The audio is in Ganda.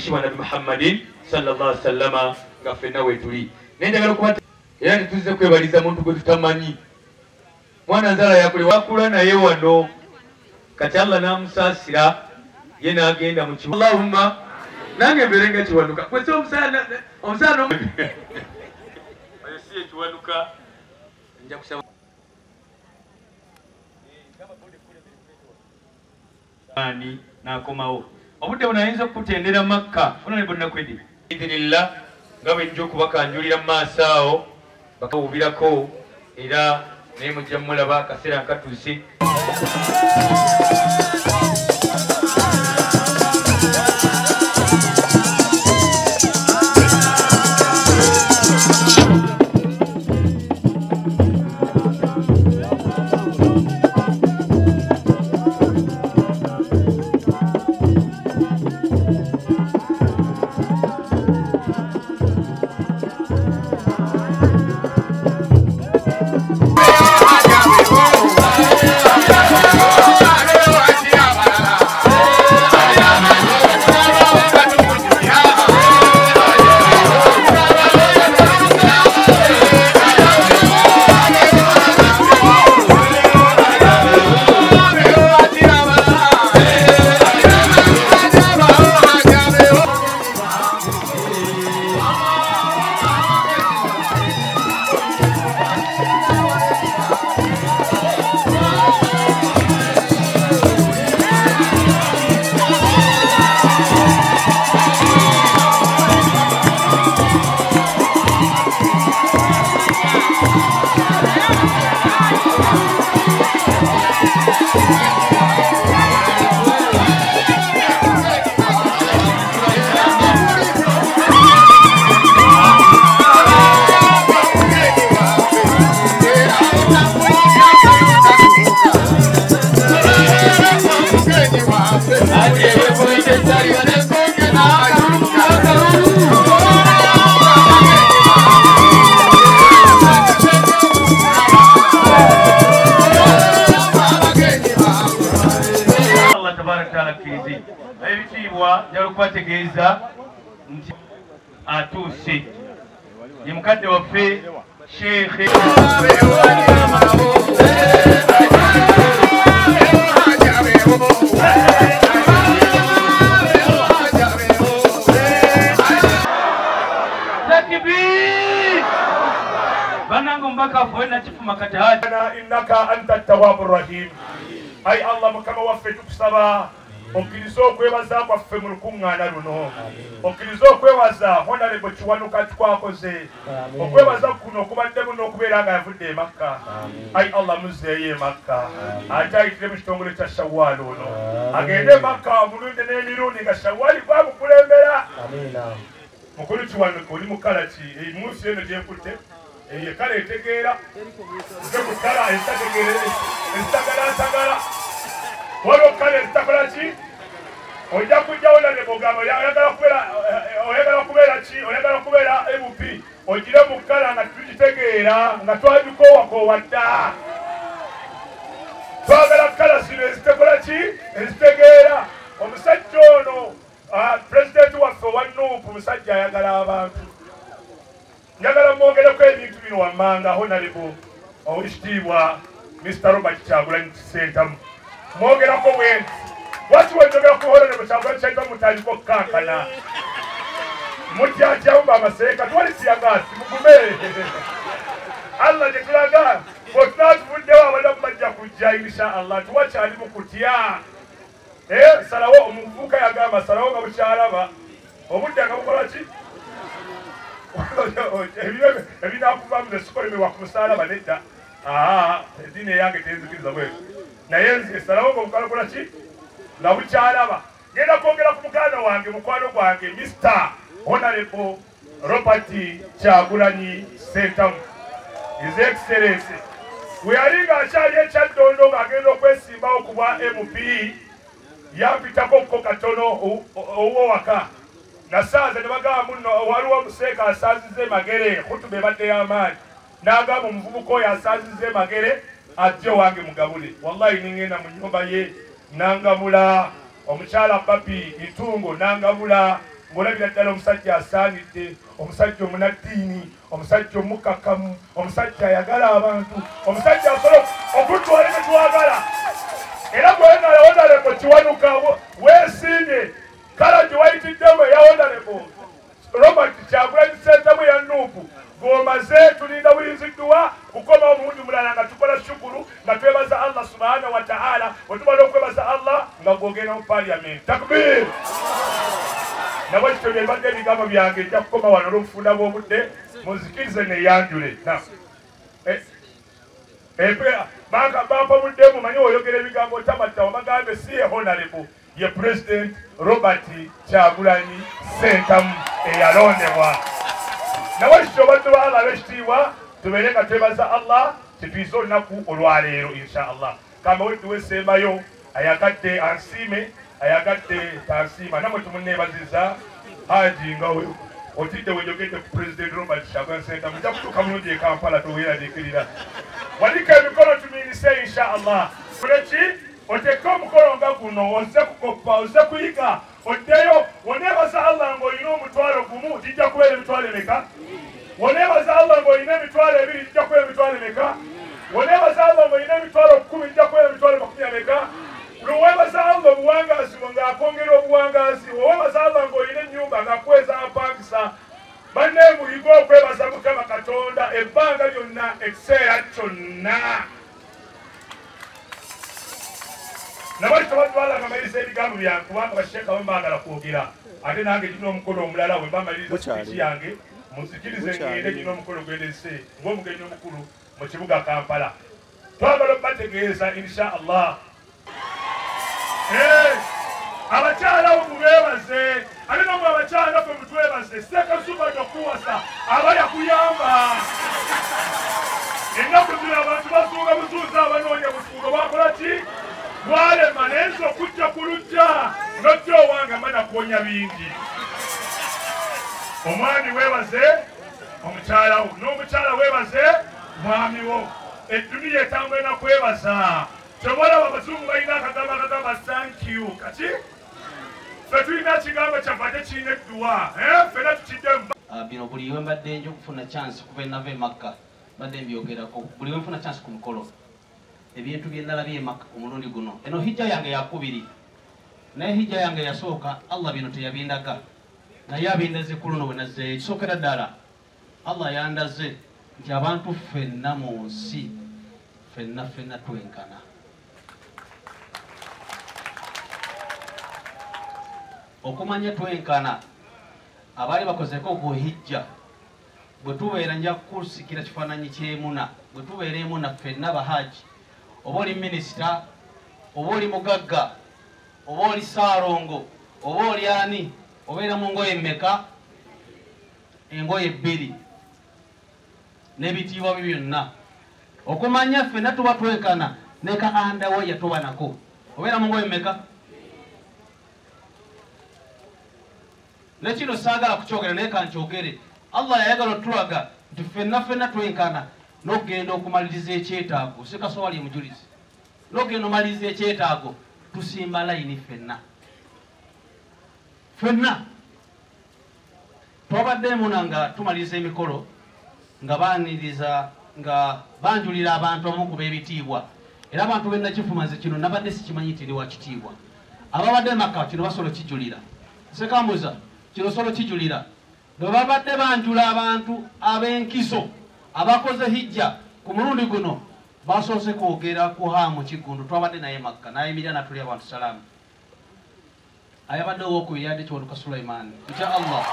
mheshimiwa Nabii Muhammadin sallallahu alaihi wasallam nga fenna wetuli nenjagala kuba era tuze kwebaliza muntu gwe tutamanyi mwana nzala yakuli wakula naye wano kati Allah namusasira ye nagenda mu kibuga Allahumma nange mberenga kiwanuka kwese omusana ayesiye kiwanuka nja kusaba ani nakomawo obudde bunayinza okutendera Makka onane bonna kwedi idinillah ngabe njo kubakanjulira mu maaso awo bakawubirako era naye mujja mulaba akaseera nkatuuse Tegeza nti atuse ni mukadde waffe Sheikh takbir banangu mpaka fona chifuma katahaji innaka anta at-tawwabur rahim ay Allah mukama waffe tukusaba okirizo okwebaza kwaffe mu lukuŋŋaana luno okirizo okwebaza Honorable Kiwanuka twakoze okwebaza kuno okubaddemu n'okubeera nga yavudde e Makka ayi Allah muzeeyo e Makka ate ayitire mu kitongole kya Shawwal ono agende e Makka omulundi n'emirundi nga Shawwal gwamukulembera mukulu Kiwanuka oli mukala ki emunsi eno gyekutte eyo kala etegeera nze ku kkala ezitagalatagala waliwo kale ezitakola ki ojja kujjawo nane mugamba oyagala kubeera MP ogire mu kkala nga tugitegeera nga twagikoowakoowa dda twagala kkala zino ezitekola ki ezitegeera omusajja ono pulezidenti waffe owa Nuupu musajja ayagala abantu njagala mwongereko ebintu bino wammanga Honorable owekitiibwa Mr. Robert Kyagulanyi Ssentamu mwogerako bwenti waki wenjogera ku Honorable Kyagulanyi Ssentamu mutandika okukankana mutyatyamu amaseeka twali siyagaasi mugume Allah gye tulaga bwetunaatuvuddewo abalamu bajja kujja insha Allah tuwakyali mu kutya salawo omuvubuka yagamba salawo nga bukyalaba obudde nga bukola ki ebinakuvaamu nesikolemewa ku musalaba nedda eddiini eyange tenzikiriza bwetu naye nze salawo nga bukalakola ki nga bukyalaba genda kwongera ku muganda wange mukwano gwange Mr. Honorable Robert Kyagulanyi Ssentamu His Excellency we yali ng'akyali ekyaddondo ng'agenda okwesimbawo ku bwa MP yampitako ko katono ow'owaka nasaaza ne bagamba muno waliwo omuseeka asaazize magere kutuba ebadde y'amaanyi n'agamba omuvubuka oyo asaazize magere ajje wange mugabule wallahi ningenda mu nnyumba ye nangabula omukyala Papi Itungo nangabula ng'olabira ddala omusajja asaanidde, omusajja omunaddiini, omusajja omukakamu, omusajja ayagala abantu, omusajja asobola okutwala bye twagala. Era bw'oyagala Honorable Kiwanuka weesiimye kala gye wayitiddemu eya Honorable Robert Kyagulanyi Ssentamu ya Nuupu, ng'omaze tulinda buyinziddwa kukoma omulundi mulala nga tukola shukuru nga twebaza Allah subhanahu wa ta'ala, bwe tumala okwebaza Allah nga gwogenda mu parliament. Takbir! Nabwe kityo bye mbadde ebigambo byange nja kukoma wano olw'obufunda bw'obudde, munzikirize neeyanjule. Bampa buddemu manyi oyogera ebigambo otamattawo bagambe si ye Honorable ye President Robert Kyagulanyi Ssentamu eyalondebwa. Nawe kityo baddu ba Allah ab'ekitiibwa tubeere nga twebaza Allah kituyise olunaku olwaleero inshallah. Kamba wetu wesembayo ayagadde ansiime ayagadde tansiima namwe tumuneebaziza Haji nga otidde wenjogedde ku President Robert Kyagulanyi Ssentamu nja kutuuka mulungi e Kampala toweeraliikirira. Wanika emikono tumiinise inshallah. Kuleki oteeke omukolo nga guno ozze kukoppa ozze kuyiga oddeyo woneebaza Allah ng'olina omutwalo gumu gijja kubeera emitwalo emeka? Woneebaza Allah ng'olina emitwalo ebiri gijja kubeera emitwalo emeka? Woneebaza Allah ng'olina emitwalo 10 gijja kubeera emitwalo 20 Weebaza Allah obuwangaazi ng'akwongera obuwangaazi. Weebaza Allah ng'olina ennyumba ng'akuweza apangisa. Banne muyiga okwebaza Mukama Katonda ebbanga lyonna ekiseera kyonna. Nabali tobadwala nga maliriza ebigambo byange kubanga basheeka bwe mbagala kwogera. Ate nange gino omukolo omulala we mbamaliriza sipiiki yange munzikirize ngende gino omukolo gwendese ng'omugenyi omukulu mu kibuga Kampala. Twagala okubategeeza inshallah. Abakyala mubeebaze ate nomwe abakyala ffe mutwebaze Seeka Zuma tokuwasa abaya kuyamba. Ennaku zino abantu basuuga busuuza abanoonya busuuga bakola ki? Bwalema naye nze okujja ku lujja nojja owange mana kuwonya bingi. Omwami weebaze omukyala wo n'omukyala weebaze mwami wo. Edduniya etambula na kwebaza. Tobola abazungu balina akagamba thank you kati ffe tulina kigambo kyaffe kirina edduwa ffena tukiddemu. Bino buli we mbadde nja okufuna chance kuva enava e Makka mbadde mbyogerako buli we nfuna chance ku mukolo ebintu bye nalabye e Makka ku mulundi guno. Eno hijja yange yakubiri naye hijja yange yasooka Allah bino teyabindaga naye abindaze ku luno we nazzeeyo. Ekisookera ddala Allah yandaze nti abantu ffenna mu nsi ffenna twenkana. Okumanya twenkana abali bakozeko ku hijja bwe tubeera nja kusikira kifaananyi ky'emuna bwe tubeera emuna ffenna bahaji oba oli minisita oba oli mugagga oba oli saarongo oba oli ani obeera mu ngoye mmeka? Engoye 2 n'ebitiibwa byo byonna. Okumanya ffenna tuba twenkana ne ka andawaya tuba nako obeera mu ngoye mmeka? Nekino saagala kukyogera naye kankyogere. Allah yayagala otulaga nti ffenna twenkana n'okugenda okumaliriza ekyetaago. Sikaso wali mujulizi n'okugenda omaliriza ekyetaago tusimba layini ffenna. Twabaddemu nga tumaliriza emikolo nga baaniriza nga banjulira abantu abamu ku b'ebitiibwa era abantu benna kifumaze kino nabadde sikimanyi nti ndi wa kitiibwa. Ababadde Makka kino basobola kijulira. Sekambuza kino solo kijulira bwe babadde banjula abantu ab'enkiso abakoze hijja ku mulundi guno basoose kwogera ku Hamu Kigundu. Twabadde naye Makka nayimirira natuli abantu salaamu. Ayabadde ow'okubiri yadde Kiwanuka Sulaiman insha Allah.